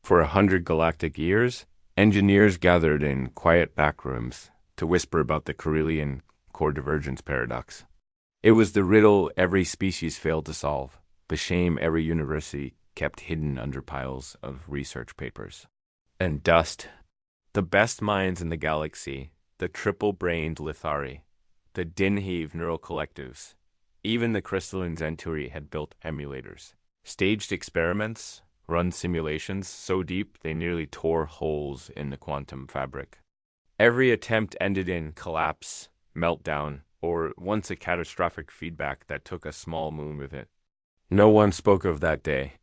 For 100 galactic years, engineers gathered in quiet backrooms to whisper about the Corellian core divergence paradox. It was the riddle every species failed to solve, the shame every university kept hidden under piles of research papers. And dust. The best minds in the galaxy, the triple-brained Lithari, the Dinheave neural collectives, even the crystalline Zenturi had built emulators, staged experiments, run simulations so deep they nearly tore holes in the quantum fabric. Every attempt ended in collapse, meltdown, or once a catastrophic feedback that took a small moon with it. No one spoke of that day.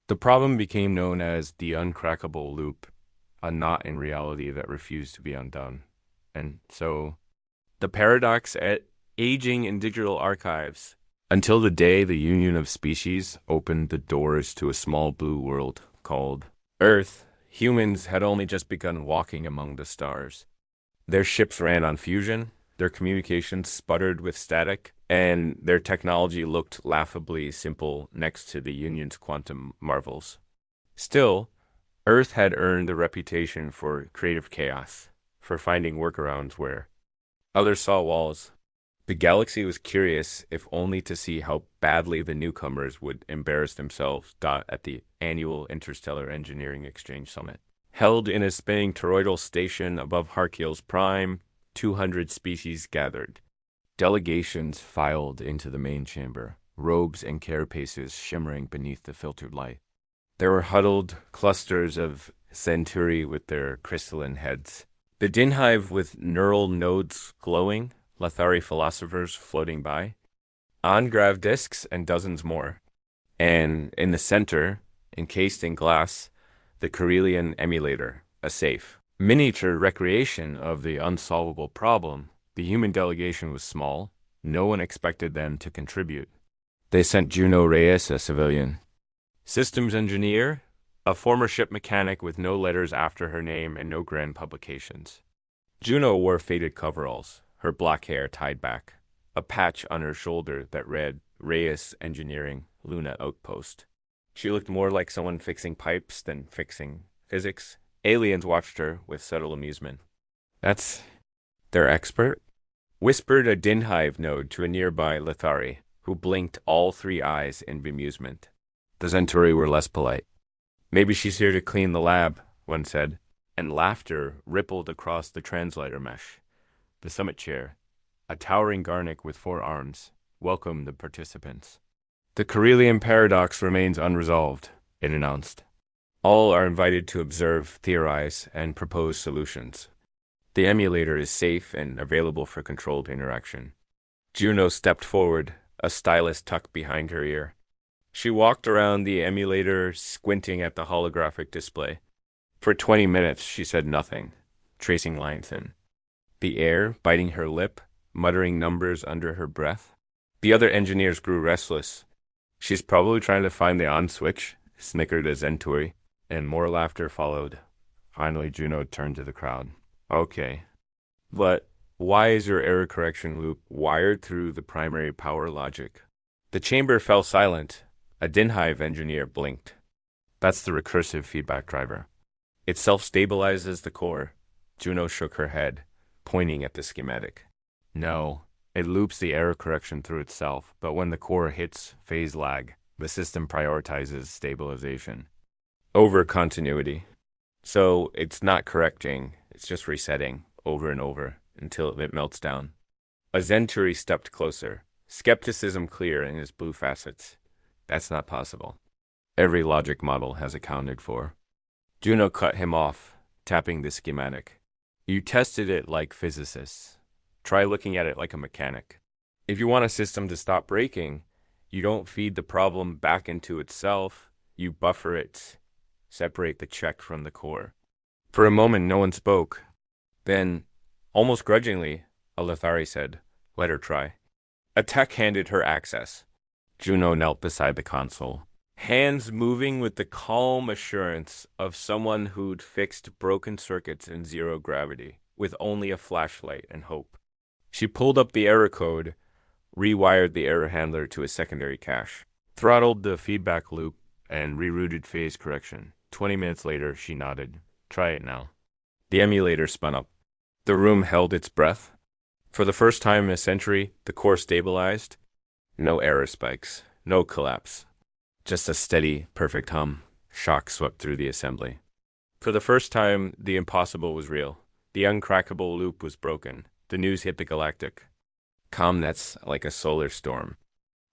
The problem became known as the uncrackable loop, a knot in reality that refused to be undone. And so, the paradox at aging in digital archives, until the day the Union of Species opened the doors to a small blue world called Earth, humans had only just begun walking among the stars. Their ships ran on fusion, their communications sputtered with static, and their technology looked laughably simple next to the Union's quantum marvels. Still, Earth had earned a reputation for creative chaos, for finding workarounds where others saw walls. The galaxy was curious, if only to see how badly the newcomers would embarrass themselves at the annual Interstellar Engineering Exchange Summit. Held in a spinning toroidal station above Harkiel's prime, 200 species gathered. Delegations filed into the main chamber, robes and carapaces shimmering beneath the filtered light. There were huddled clusters of Centauri with their crystalline heads. The Dinhive with neural nodes glowing, Lithari philosophers floating by, on-grav disks and dozens more. And in the center, encased in glass, the Corellian emulator, a safe. Miniature recreation of the unsolvable problem. The human delegation was small. No one expected them to contribute. They sent Juno Reyes, a civilian systems engineer, a former ship mechanic with no letters after her name and no grand publications. Juno wore faded coveralls, her black hair tied back, a patch on her shoulder that read Reyes Engineering, Luna Outpost. She looked more like someone fixing pipes than fixing physics. Aliens watched her with subtle amusement. That's their expert? Whispered a Dinhive node to a nearby Lithari, who blinked all three eyes in bemusement. The Centauri were less polite. Maybe she's here to clean the lab, one said, and laughter rippled across the translator mesh. The summit chair, a towering Garnic with 4 arms, welcomed the participants. The Corellian paradox remains unresolved, it announced. All are invited to observe, theorize, and propose solutions. The emulator is safe and available for controlled interaction. Juno stepped forward, a stylus tucked behind her ear. She walked around the emulator, squinting at the holographic display. For 20 minutes, she said nothing, tracing lines in the air, biting her lip, muttering numbers under her breath. The other engineers grew restless. She's probably trying to find the on switch, snickered a Centauri, and more laughter followed. Finally, Juno turned to the crowd. Okay, but why is your error correction loop wired through the primary power logic? The chamber fell silent. A Dinhive engineer blinked. That's the recursive feedback driver. It self-stabilizes the core. Juno shook her head, pointing at the schematic. No, it loops the error correction through itself, but when the core hits phase lag, the system prioritizes stabilization over continuity. So it's not correcting, it's just resetting over and over until it melts down. A Zenturi stepped closer, skepticism clear in his blue facets. That's not possible. Every logic model has accounted for. Juno cut him off, tapping the schematic. You tested it like physicists. Try looking at it like a mechanic. If you want a system to stop breaking, you don't feed the problem back into itself. You buffer it, separate the check from the core. For a moment, no one spoke. Then, almost grudgingly, a Lithari said, "Let her try." A tech handed her access. Juno knelt beside the console, hands moving with the calm assurance of someone who'd fixed broken circuits in zero gravity, with only a flashlight and hope. She pulled up the error code, rewired the error handler to a secondary cache, throttled the feedback loop, and rerouted phase correction. 20 minutes later, she nodded. Try it now. The emulator spun up. The room held its breath. For the first time in a century, the core stabilized. No error spikes, no collapse. Just a steady, perfect hum. Shock swept through the assembly. For the first time, the impossible was real. The uncrackable loop was broken. The news hit the Galactic. Calm that's like a solar storm.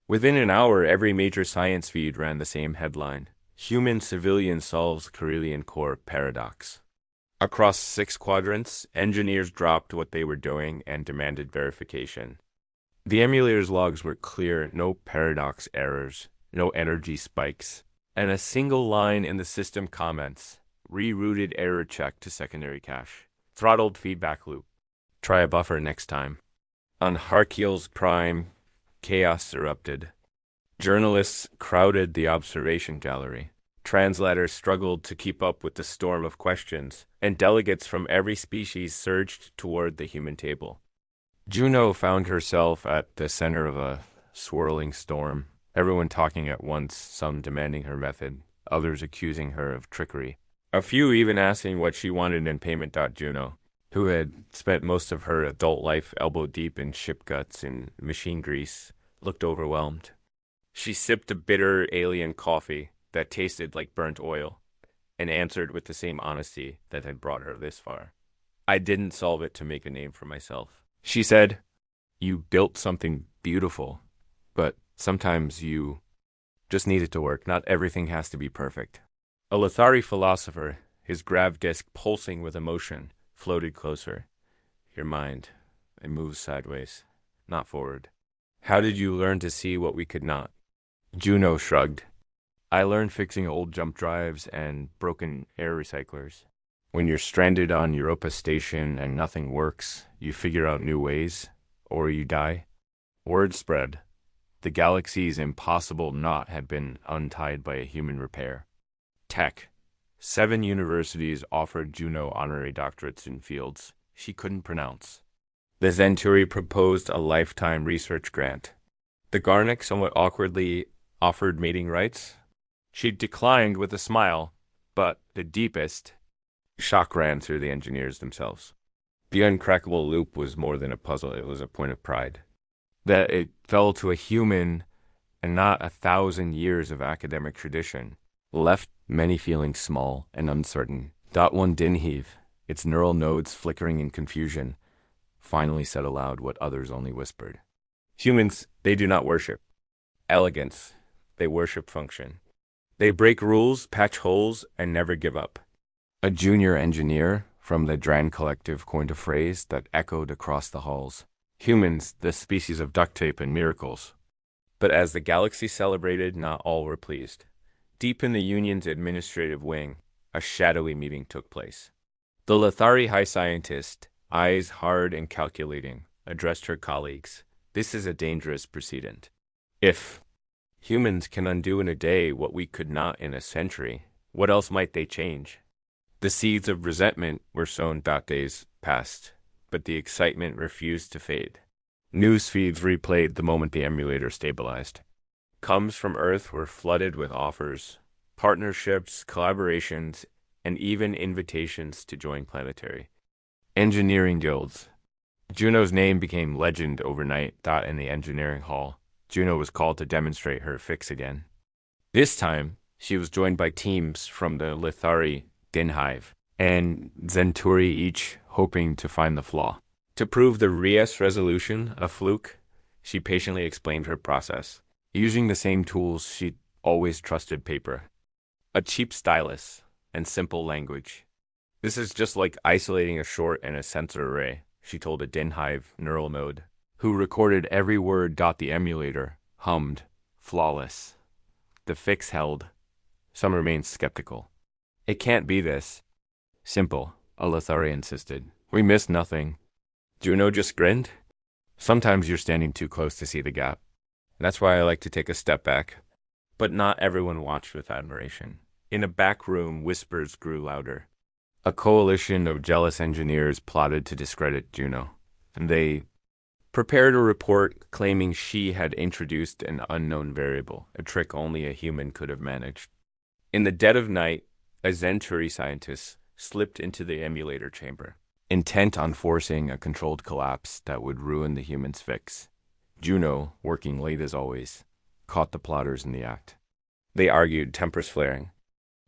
Within an hour, every major science feed ran the same headline. Human civilian solves Carillion core paradox. Across 6 quadrants, engineers dropped what they were doing and demanded verification. The emulator's logs were clear, no paradox errors, no energy spikes, and a single line in the system comments. Rerouted error check to secondary cache. Throttled feedback loop. Try a buffer next time. On Harkiel's Prime, chaos erupted. Journalists crowded the observation gallery. Translators struggled to keep up with the storm of questions, and delegates from every species surged toward the human table. Juno found herself at the center of a swirling storm, everyone talking at once, some demanding her method, others accusing her of trickery. A few even asking what she wanted in payment. Juno, who had spent most of her adult life elbow-deep in ship guts and machine grease, looked overwhelmed. She sipped a bitter alien coffee that tasted like burnt oil, and answered with the same honesty that had brought her this far. I didn't solve it to make a name for myself. She said, you built something beautiful, but sometimes you just need it to work. Not everything has to be perfect. A Lithari philosopher, his grav disk pulsing with emotion, floated closer. Your mind, it moves sideways, not forward. How did you learn to see what we could not? Juno shrugged. I learned fixing old jump drives and broken air recyclers. When you're stranded on Europa Station and nothing works, you figure out new ways, or you die. Word spread. The galaxy's impossible knot had been untied by a human repair. Tech. 7 universities offered Juno honorary doctorates in fields she couldn't pronounce. The Zenturi proposed a lifetime research grant. The Garnic somewhat awkwardly offered mating rights. She declined with a smile, but the deepest shock ran through the engineers themselves. The uncrackable loop was more than a puzzle, it was a point of pride. That it fell to a human and not 1,000 years of academic tradition left many feeling small and uncertain. One didn't heave, its neural nodes flickering in confusion, finally said aloud what others only whispered. Humans, they do not worship elegance, they worship function. They break rules, patch holes, and never give up. A junior engineer from the Dran Collective coined a phrase that echoed across the halls. Humans, the species of duct tape and miracles. But as the galaxy celebrated, not all were pleased. Deep in the Union's administrative wing, a shadowy meeting took place. The Lithari high scientist, eyes hard and calculating, addressed her colleagues. This is a dangerous precedent. If humans can undo in a day what we could not in a century, what else might they change? The seeds of resentment were sown. Days passed, but the excitement refused to fade. News feeds replayed the moment the emulator stabilized. Coms from Earth were flooded with offers, partnerships, collaborations, and even invitations to join Planetary. Engineering guilds. Juno's name became legend overnight. In the engineering hall, Juno was called to demonstrate her fix again. This time, she was joined by teams from the Lithari Dinhive and Zenturi, each hoping to find the flaw. To prove the Rias resolution a fluke, she patiently explained her process, using the same tools she'd always trusted: paper, a cheap stylus, and simple language. This is just like isolating a short and a sensor array, she told a Dinhive neural node, who recorded every word. The emulator hummed, flawless. The fix held. Some remained skeptical. It can't be this simple, a Lithari insisted. We missed nothing. Juno just grinned. Sometimes you're standing too close to see the gap. That's why I like to take a step back. But not everyone watched with admiration. In a back room, whispers grew louder. A coalition of jealous engineers plotted to discredit Juno, and they prepared a report claiming she had introduced an unknown variable, a trick only a human could have managed. In the dead of night, A Zenturi scientist slipped into the emulator chamber, intent on forcing a controlled collapse that would ruin the human's fix. Juno, working late as always, caught the plotters in the act. They argued, tempers flaring.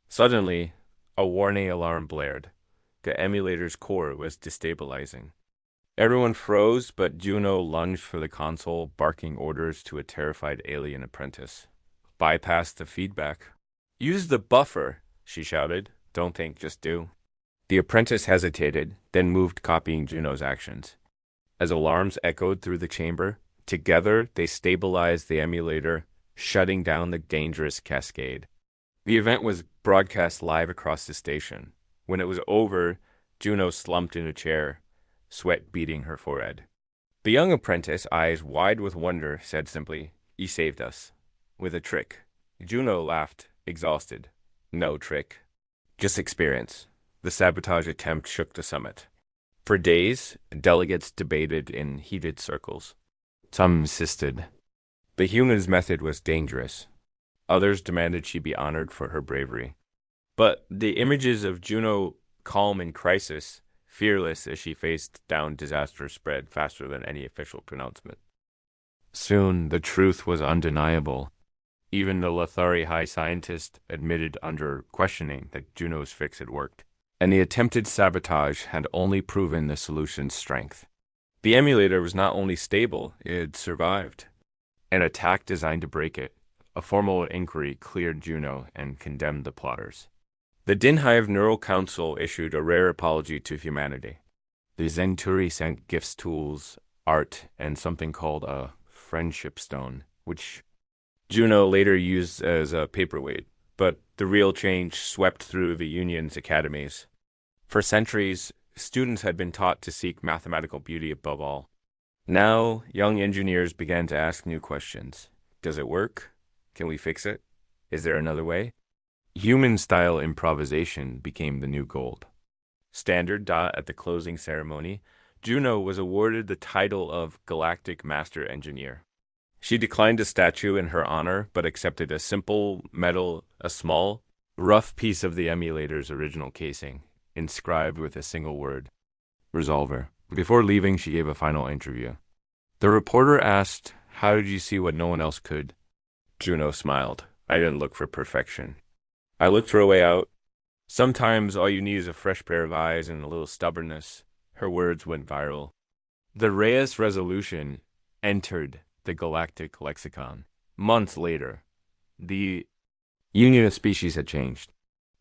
Suddenly, a warning alarm blared. The emulator's core was destabilizing. Everyone froze, but Juno lunged for the console, barking orders to a terrified alien apprentice. Bypass the feedback. Use the buffer, she shouted. Don't think, just do. The apprentice hesitated, then moved, copying Juno's actions. As alarms echoed through the chamber, together they stabilized the emulator, shutting down the dangerous cascade. The event was broadcast live across the station. When it was over, Juno slumped in a chair, sweat beading her forehead. The young apprentice, eyes wide with wonder, said simply, "You saved us. With a trick." Juno laughed, exhausted. "No trick. Just experience." The sabotage attempt shook the summit. For days, delegates debated in heated circles. Some insisted the human's method was dangerous. Others demanded she be honored for her bravery. But the images of Juno, calm in crisis, fearless as she faced down disaster, spread faster than any official pronouncement. Soon, the truth was undeniable. Even the Lothari high scientist admitted under questioning that Juno's fix had worked, and the attempted sabotage had only proven the solution's strength. The emulator was not only stable, it had survived. An attack designed to break it. A formal inquiry cleared Juno and condemned the plotters. The Dinhive Neural Council issued a rare apology to humanity. The Zenturi sent gifts, tools, art, and something called a friendship stone, which Juno later used as a paperweight. But the real change swept through the Union's academies. For centuries, students had been taught to seek mathematical beauty above all. Now, young engineers began to ask new questions. Does it work? Can we fix it? Is there another way? Human-style improvisation became the new gold. Standard at the closing ceremony, Juno was awarded the title of Galactic Master Engineer. She declined a statue in her honor, but accepted a simple a small, rough piece of the emulator's original casing, inscribed with a single word, Resolver. Before leaving, she gave a final interview. The reporter asked, "How did you see what no one else could?" Juno smiled. "I didn't look for perfection. I looked for a way out. Sometimes all you need is a fresh pair of eyes and a little stubbornness." Her words went viral. The Reyes Resolution entered the Galactic lexicon. Months later, the Union of Species had changed.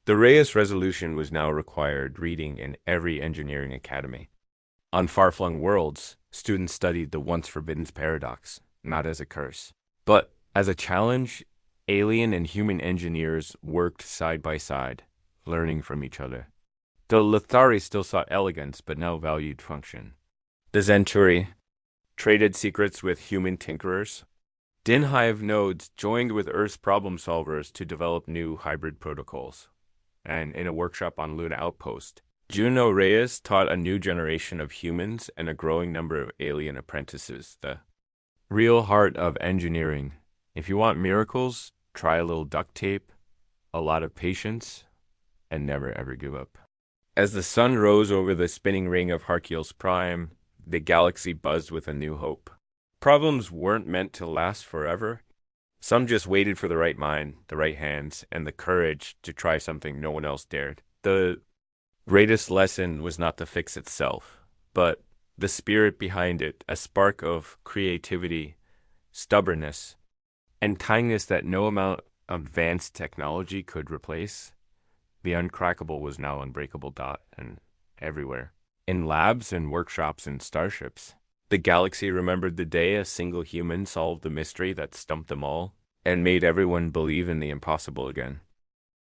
The Reyes Resolution was now required reading in every engineering academy. On far-flung worlds, students studied the once forbidden paradox, not as a curse, but as a challenge. Alien and human engineers worked side by side, learning from each other. The Lothari still sought elegance, but now valued function. The Zenturi traded secrets with human tinkerers. Dinhive nodes joined with Earth's problem solvers to develop new hybrid protocols. And in a workshop on Luna Outpost, Juno Reyes taught a new generation of humans and a growing number of alien apprentices the real heart of engineering. If you want miracles, try a little duct tape, a lot of patience, and never ever give up. As the sun rose over the spinning ring of Harkiel's prime, the galaxy buzzed with a new hope. Problems weren't meant to last forever. Some just waited for the right mind, the right hands, and the courage to try something no one else dared. The greatest lesson was not the fix itself, but the spirit behind it, a spark of creativity, stubbornness, and kindness that no amount of advanced technology could replace. The uncrackable was now unbreakable and everywhere. In labs and workshops and starships, the galaxy remembered the day a single human solved the mystery that stumped them all and made everyone believe in the impossible again.